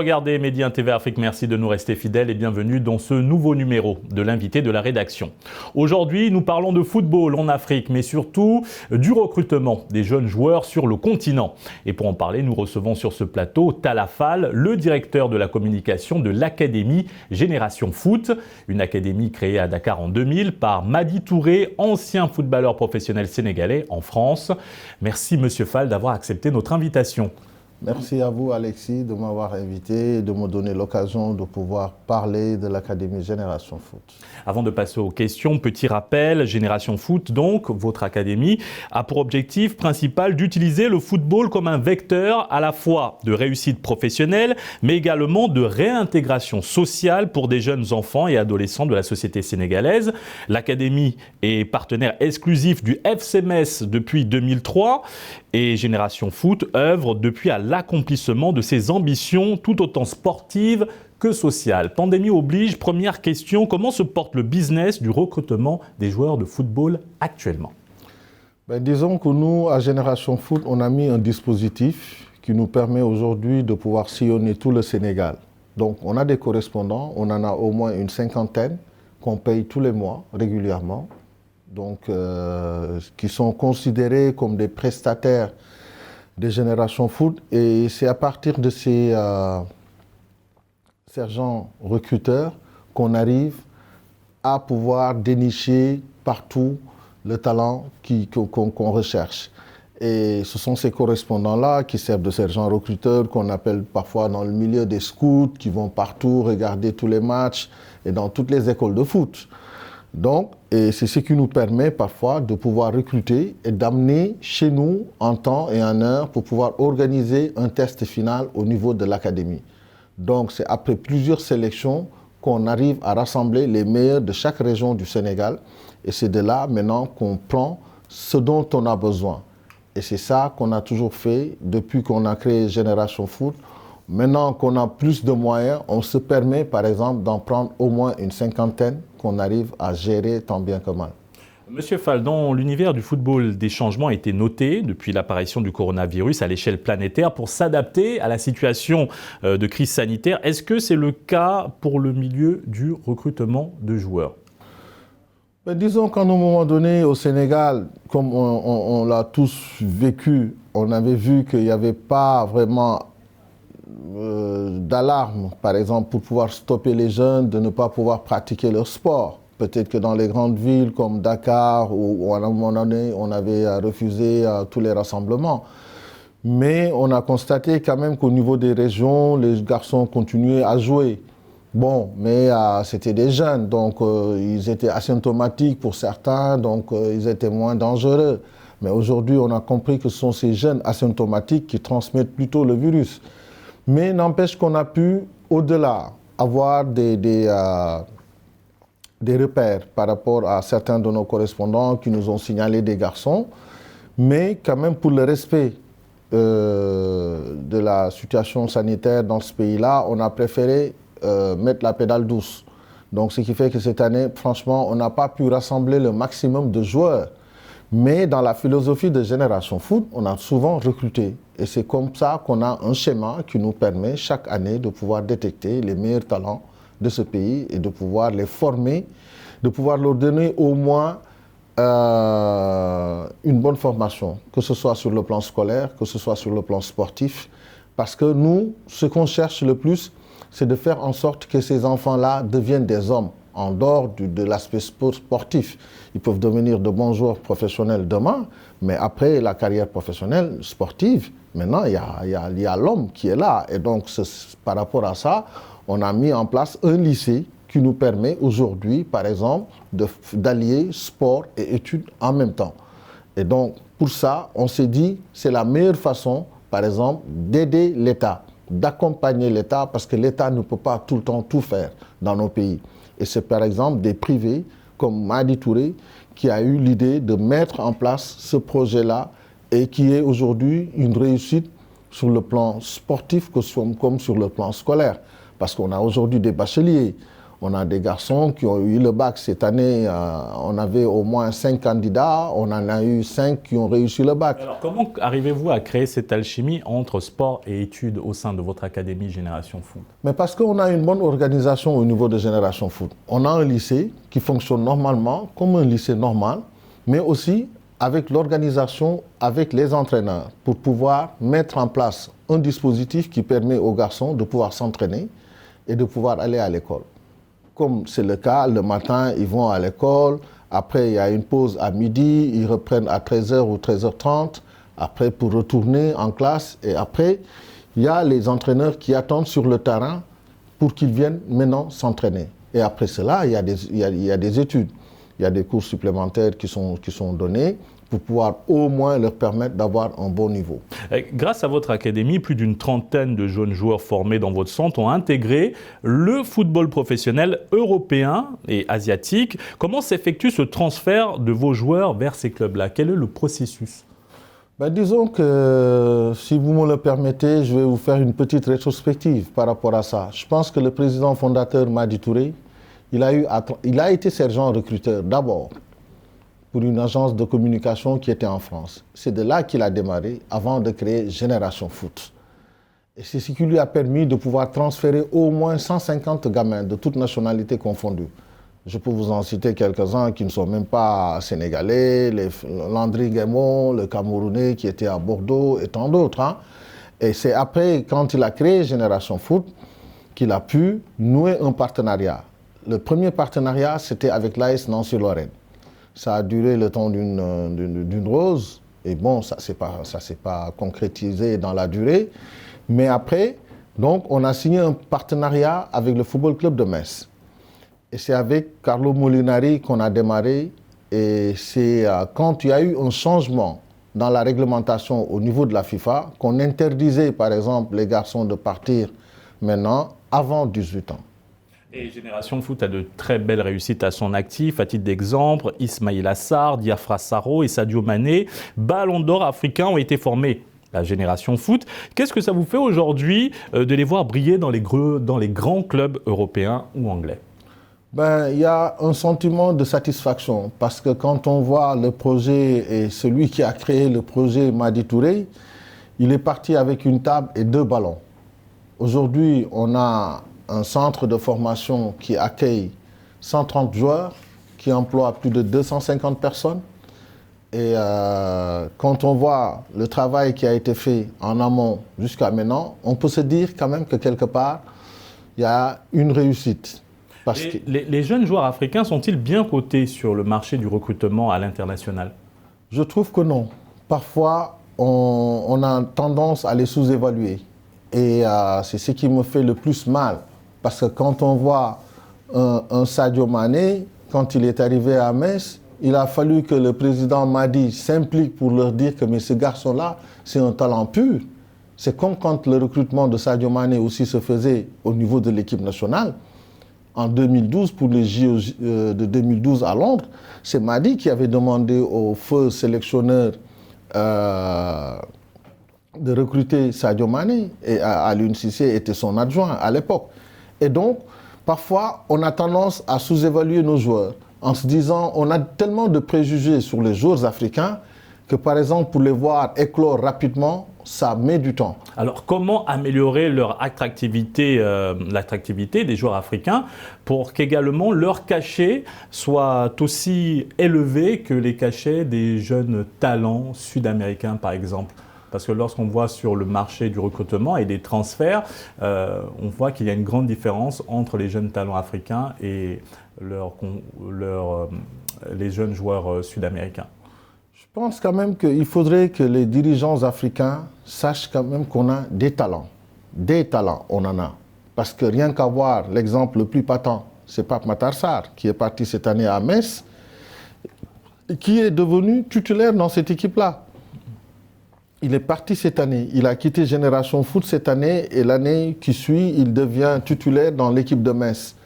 regardez Média TV Afrique, merci de nous rester fidèles et bienvenue dans ce nouveau numéro de l'invité de la rédaction. Aujourd'hui, nous parlons de football en Afrique, mais surtout du recrutement des jeunes joueurs sur le continent. Et pour en parler, nous recevons sur ce plateau Talla Fall, le directeur de la communication de l'Académie Génération Foot, une académie créée à Dakar en 2000 par Madi Touré, ancien footballeur professionnel sénégalais en France. Merci Monsieur Fall d'avoir accepté notre invitation. Merci à vous Alexis de m'avoir invité et de me donner l'occasion de pouvoir parler de l'Académie Génération Foot. Avant de passer aux questions, petit rappel, Génération Foot, donc, votre académie, a pour objectif principal d'utiliser le football comme un vecteur à la fois de réussite professionnelle, mais également de réintégration sociale pour des jeunes enfants et adolescents de la société sénégalaise. L'académie est partenaire exclusif du FC Metz depuis 2003 et Génération Foot œuvre depuis à l'accomplissement de ses ambitions tout autant sportives que sociales. Pandémie oblige, première question, comment se porte le business du recrutement des joueurs de football actuellement? Disons que nous, à Génération Foot, on a mis un dispositif qui nous permet aujourd'hui de pouvoir sillonner tout le Sénégal. Donc on a des correspondants, on en a au moins une cinquantaine qu'on paye tous les mois régulièrement, donc qui sont considérés comme des prestataires de Génération Foot, et c'est à partir de ces sergents recruteurs qu'on arrive à pouvoir dénicher partout le talent qu'on recherche. Et ce sont ces correspondants-là qui servent de sergents recruteurs, qu'on appelle parfois dans le milieu des scouts, qui vont partout regarder tous les matchs et dans toutes les écoles de foot. Donc, et c'est ce qui nous permet parfois de pouvoir recruter et d'amener chez nous en temps et en heure pour pouvoir organiser un test final au niveau de l'académie. Donc, c'est après plusieurs sélections qu'on arrive à rassembler les meilleurs de chaque région du Sénégal. Et c'est de là maintenant qu'on prend ce dont on a besoin. Et c'est ça qu'on a toujours fait depuis qu'on a créé Génération Foot. Maintenant qu'on a plus de moyens, on se permet par exemple d'en prendre au moins une cinquantaine qu'on arrive à gérer tant bien que mal. Monsieur Fall, dans l'univers du football, des changements ont été notés depuis l'apparition du coronavirus à l'échelle planétaire pour s'adapter à la situation de crise sanitaire. Est-ce que c'est le cas pour le milieu du recrutement de joueurs? Disons qu'à un moment donné, au Sénégal, comme on l'a tous vécu, on avait vu qu'il n'y avait pas vraiment d'alarme, par exemple, pour pouvoir stopper les jeunes de ne pas pouvoir pratiquer leur sport. Peut-être que dans les grandes villes comme Dakar, où à un moment donné, on avait refusé tous les rassemblements. Mais on a constaté quand même qu'au niveau des régions, les garçons continuaient à jouer. Bon, mais c'était des jeunes, donc ils étaient asymptomatiques pour certains, donc ils étaient moins dangereux. Mais aujourd'hui, on a compris que ce sont ces jeunes asymptomatiques qui transmettent plutôt le virus. Mais n'empêche qu'on a pu, au-delà, avoir des repères par rapport à certains de nos correspondants qui nous ont signalé des garçons. Mais quand même, pour le respect de la situation sanitaire dans ce pays-là, on a préféré mettre la pédale douce. Donc, ce qui fait que cette année, franchement, on n'a pas pu rassembler le maximum de joueurs. Mais dans la philosophie de Génération Foot, on a souvent recruté. Et c'est comme ça qu'on a un schéma qui nous permet chaque année de pouvoir détecter les meilleurs talents de ce pays et de pouvoir les former, de pouvoir leur donner au moins une bonne formation, que ce soit sur le plan scolaire, que ce soit sur le plan sportif. Parce que nous, ce qu'on cherche le plus, c'est de faire en sorte que ces enfants-là deviennent des hommes, en dehors de l'aspect sportif. Ils peuvent devenir de bons joueurs professionnels demain, mais après la carrière professionnelle sportive, maintenant, il y a l'homme qui est là. Et donc, par rapport à ça, on a mis en place un lycée qui nous permet aujourd'hui, par exemple, d'allier sport et études en même temps. Et donc, pour ça, on s'est dit, c'est la meilleure façon, par exemple, d'aider l'État, d'accompagner l'État, parce que l'État ne peut pas tout le temps tout faire dans nos pays. Et c'est par exemple des privés comme Madi Touré qui a eu l'idée de mettre en place ce projet-là et qui est aujourd'hui une réussite sur le plan sportif comme sur le plan scolaire. Parce qu'on a aujourd'hui des bacheliers, On a des garçons qui ont eu le bac cette année. On avait au moins 5 candidats. On en a eu 5 qui ont réussi le bac. Alors, comment arrivez-vous à créer cette alchimie entre sport et études au sein de votre académie Génération Foot? Mais parce qu'on a une bonne organisation au niveau de Génération Foot. On a un lycée qui fonctionne normalement, comme un lycée normal, mais aussi avec l'organisation, avec les entraîneurs, pour pouvoir mettre en place un dispositif qui permet aux garçons de pouvoir s'entraîner et de pouvoir aller à l'école. Comme c'est le cas, le matin, ils vont à l'école. Après, il y a une pause à midi. Ils reprennent à 13h ou 13h30. Après, pour retourner en classe. Et après, il y a les entraîneurs qui attendent sur le terrain pour qu'ils viennent maintenant s'entraîner. Et après cela, il y a des études. Il y a des cours supplémentaires qui sont donnés pour pouvoir au moins leur permettre d'avoir un bon niveau. Grâce à votre académie, plus d'une trentaine de jeunes joueurs formés dans votre centre ont intégré le football professionnel européen et asiatique. Comment s'effectue ce transfert de vos joueurs vers ces clubs-là? Quel est le processus? Disons que, si vous me le permettez, je vais vous faire une petite rétrospective par rapport à ça. Je pense que le président fondateur Madi Touré, il a été sergent recruteur d'abord pour une agence de communication qui était en France. C'est de là qu'il a démarré avant de créer Génération Foot. Et c'est ce qui lui a permis de pouvoir transférer au moins 150 gamins de toutes nationalités confondues. Je peux vous en citer quelques-uns qui ne sont même pas sénégalais, Landry Guémon, le Camerounais qui était à Bordeaux et tant d'autres. Hein. Et c'est après, quand il a créé Génération Foot, qu'il a pu nouer un partenariat. Le premier partenariat, c'était avec l'AS Nancy-Lorraine. Ça a duré le temps d'une rose. Et bon, ça ne s'est pas concrétisé dans la durée. Mais après, donc, on a signé un partenariat avec le Football Club de Metz. Et c'est avec Carlo Molinari qu'on a démarré. Et c'est quand il y a eu un changement dans la réglementation au niveau de la FIFA qu'on interdisait, par exemple, les garçons de partir maintenant avant 18 ans. Et Génération Foot a de très belles réussites à son actif. À titre d'exemple, Ismaïla Assar, Diafra Saro et Sadio Mané, ballons d'or africains, ont été formés à la Génération Foot. Qu'est-ce que ça vous fait aujourd'hui de les voir briller dans les grands clubs européens ou anglais? Il y a un sentiment de satisfaction parce que quand on voit le projet et celui qui a créé le projet Madi Touré, il est parti avec une table et 2 ballons. Aujourd'hui, on a un centre de formation qui accueille 130 joueurs, qui emploie plus de 250 personnes. Et quand on voit le travail qui a été fait en amont jusqu'à maintenant, on peut se dire quand même que quelque part, il y a une réussite. Les jeunes joueurs africains sont-ils bien cotés sur le marché du recrutement à l'international? Je trouve que non. Parfois, on a tendance à les sous-évaluer. Et c'est ce qui me fait le plus mal. Parce que quand on voit un Sadio Mané, quand il est arrivé à Metz, il a fallu que le président Madi s'implique pour leur dire que mais ce garçon-là, c'est un talent pur. C'est comme quand le recrutement de Sadio Mané aussi se faisait au niveau de l'équipe nationale. En 2012, pour les JO de 2012 à Londres, c'est Madi qui avait demandé au feu sélectionneur de recruter Sadio Mané. Et Aliou Cissé était son adjoint à l'époque. Et donc, parfois, on a tendance à sous-évaluer nos joueurs en se disant on a tellement de préjugés sur les joueurs africains que, par exemple, pour les voir éclore rapidement, ça met du temps. Alors, comment améliorer leur attractivité, l'attractivité des joueurs africains pour qu'également leur cachet soit aussi élevé que les cachets des jeunes talents sud-américains, par exemple? Parce que lorsqu'on voit sur le marché du recrutement et des transferts, on voit qu'il y a une grande différence entre les jeunes talents africains et les jeunes joueurs sud-américains. Je pense quand même qu'il faudrait que les dirigeants africains sachent quand même qu'on a des talents. Des talents, on en a. Parce que rien qu'à voir l'exemple le plus patent, c'est Pape Matar Sarr, qui est parti cette année à Metz, qui est devenu titulaire dans cette équipe-là. Il est parti cette année, il a quitté Génération Foot cette année et l'année qui suit, il devient titulaire dans l'équipe de Metz.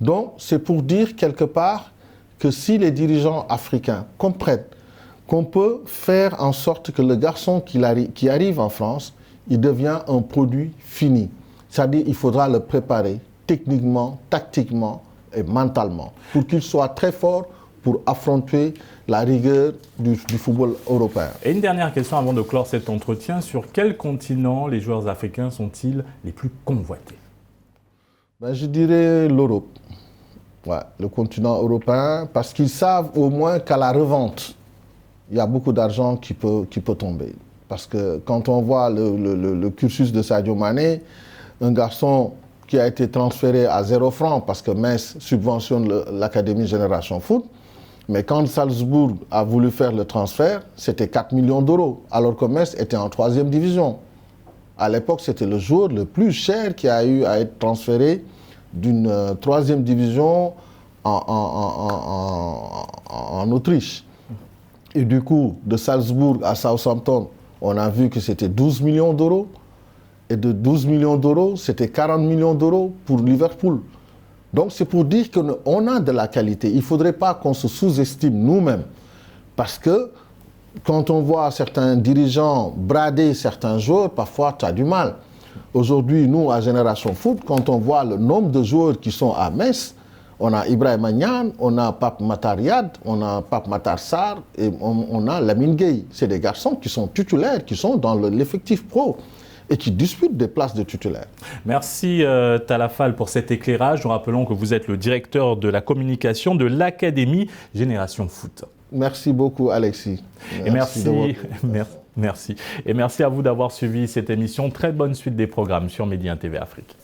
Donc, c'est pour dire quelque part que si les dirigeants africains comprennent qu'on peut faire en sorte que le garçon qui arrive en France, il devient un produit fini. C'est-à-dire qu'il faudra le préparer techniquement, tactiquement et mentalement, pour qu'ils soient très forts pour affronter la rigueur du football européen. Et une dernière question avant de clore cet entretien. Sur quel continent les joueurs africains sont-ils les plus convoités? Je dirais l'Europe. Ouais, le continent européen, parce qu'ils savent au moins qu'à la revente, il y a beaucoup d'argent qui peut tomber. Parce que quand on voit le cursus de Sadio Mané, un garçon qui a été transféré à 0 francs parce que Metz subventionne l'Académie Génération Foot, mais quand Salzbourg a voulu faire le transfert, c'était 4 millions d'euros, alors que Metz était en 3e division. À l'époque, c'était le joueur le plus cher qui a eu à être transféré d'une 3e division en Autriche. Et du coup, de Salzbourg à Southampton, on a vu que c'était 12 millions d'euros. Et de 12 millions d'euros, c'était 40 millions d'euros pour Liverpool. Donc c'est pour dire qu'on a de la qualité. Il ne faudrait pas qu'on se sous-estime nous-mêmes. Parce que quand on voit certains dirigeants brader certains joueurs, parfois tu as du mal. Aujourd'hui, nous, à Génération Foot, quand on voit le nombre de joueurs qui sont à Metz, on a Ibrahima Niane, on a Pape Matar Yad, on a Pape Matar Sarr et on a Lamine Gueye. C'est des garçons qui sont titulaires, qui sont dans l'effectif pro et qui disputent des places de titulaires. Merci Talafal pour cet éclairage. Nous rappelons que vous êtes le directeur de la communication de l'Académie Génération Foot. Merci beaucoup Alexis. Et merci à vous d'avoir suivi cette émission. Très bonne suite des programmes sur Média TV Afrique.